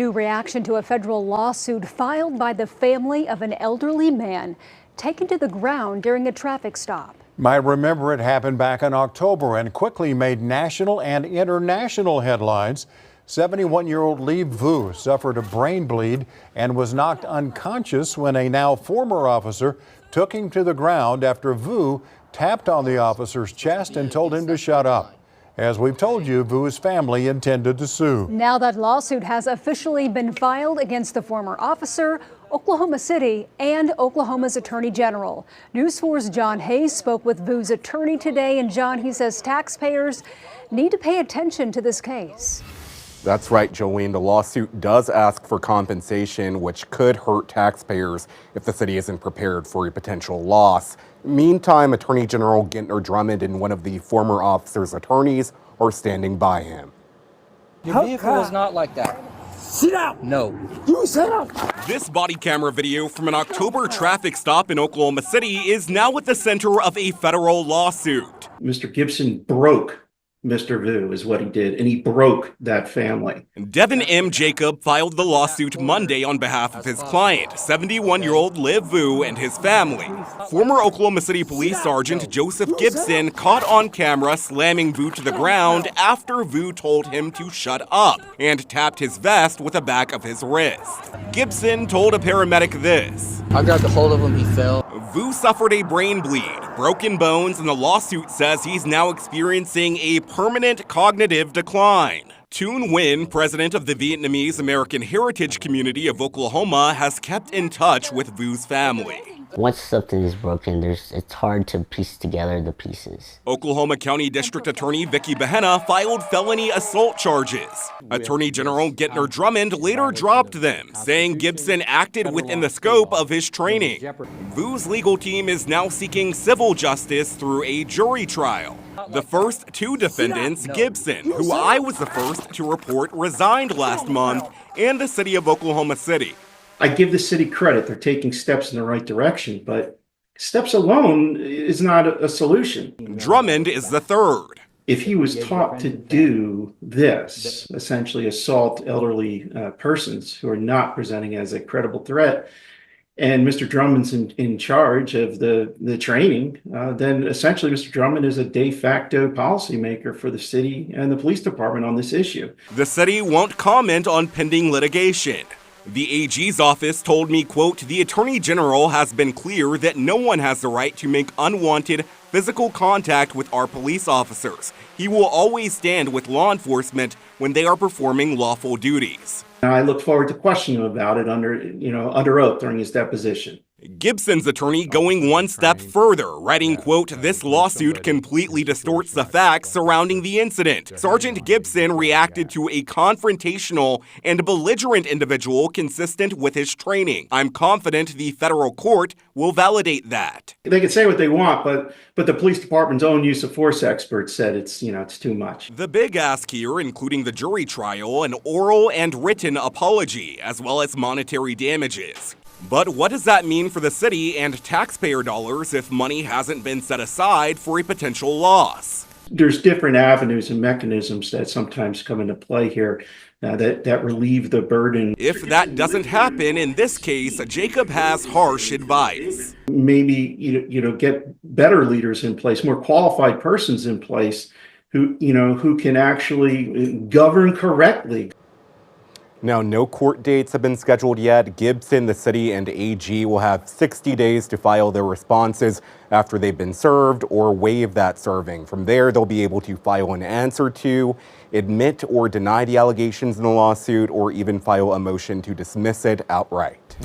new reaction to a federal lawsuit filed by the family of an elderly man taken to the ground during a traffic stop. Might remember it happened back in October and quickly made national and international headlines. 71-year-old Lee Vu suffered a brain bleed and was knocked unconscious when a now former officer took him to the ground after Vu tapped on the officer's chest and told him to shut up. As we've told you, Vu's family intended to sue. Now that lawsuit has officially been filed against the former officer, Oklahoma City, and Oklahoma's Attorney General. News 4's John Hayes spoke with Vu's attorney today, and John, he says taxpayers need to pay attention to this case. That's right, Jolene. The lawsuit does ask for compensation, which could hurt taxpayers if the city isn't prepared for a potential loss. Meantime, Attorney General Gentner Drummond and one of the former officer's attorneys are standing by him. Your vehicle is not like that. Sit down. No. You sit down. This body camera video from an October traffic stop in Oklahoma City is now at the center of a federal lawsuit. Mr. Gibson broke Mr. Vu is what he did, and he broke that family. Devin M. Jacob filed the lawsuit Monday on behalf of his client, 71-year-old Liv Vu, and his family. Former Oklahoma City Police Sergeant Joseph Gibson caught on camera slamming Vu to the ground after Vu told him to shut up and tapped his vest with the back of his wrist. Gibson told a paramedic this. I grabbed a hold of him, he fell. Vu suffered a brain bleed, broken bones, and the lawsuit says he's now experiencing a permanent cognitive decline. Toon Nguyen, president of the Vietnamese American Heritage Community of Oklahoma, has kept in touch with Vu's family. Once something is broken, it's hard to piece together the pieces. Oklahoma County District Attorney Vicky Behenna filed felony assault charges. Attorney General Gentner Drummond later dropped them, saying Gibson acted within the scope of his training. Vu's legal team is now seeking civil justice through a jury trial. The first two defendants, Gibson, who I was the first to report resigned last month, and the city of Oklahoma City. I give the city credit. They're taking steps in the right direction, but steps alone is not a solution. Drummond is the third. If he was taught to do this, essentially assault elderly persons who are not presenting as a credible threat, and Mr. Drummond's in charge of the training, then essentially Mr. Drummond is a de facto policymaker for the city and the police department on this issue. The city won't comment on pending litigation. The AG's office told me, quote, the Attorney General has been clear that no one has the right to make unwanted physical contact with our police officers. He will always stand with law enforcement when they are performing lawful duties. I look forward to questioning him about it under oath during his deposition. Gibson's attorney going one step further, writing, quote, this lawsuit completely distorts the facts surrounding the incident. Sergeant Gibson reacted to a confrontational and belligerent individual consistent with his training. I'm confident the federal court will validate that. They can say what they want, but the police department's own use of force experts said it's too much. The big ask here, including the jury trial, an oral and written apology, as well as monetary damages. But what does that mean for the city and taxpayer dollars if money hasn't been set aside for a potential loss? There's different avenues and mechanisms that sometimes come into play here that relieve the burden. If that doesn't happen in this case, Jacob has harsh advice. Maybe get better leaders in place, more qualified persons in place who can actually govern correctly. Now, no court dates have been scheduled yet. Gibson, the city, and AG will have 60 days to file their responses after they've been served or waive that serving. From there, they'll be able to file an answer to, admit or deny the allegations in the lawsuit, or even file a motion to dismiss it outright.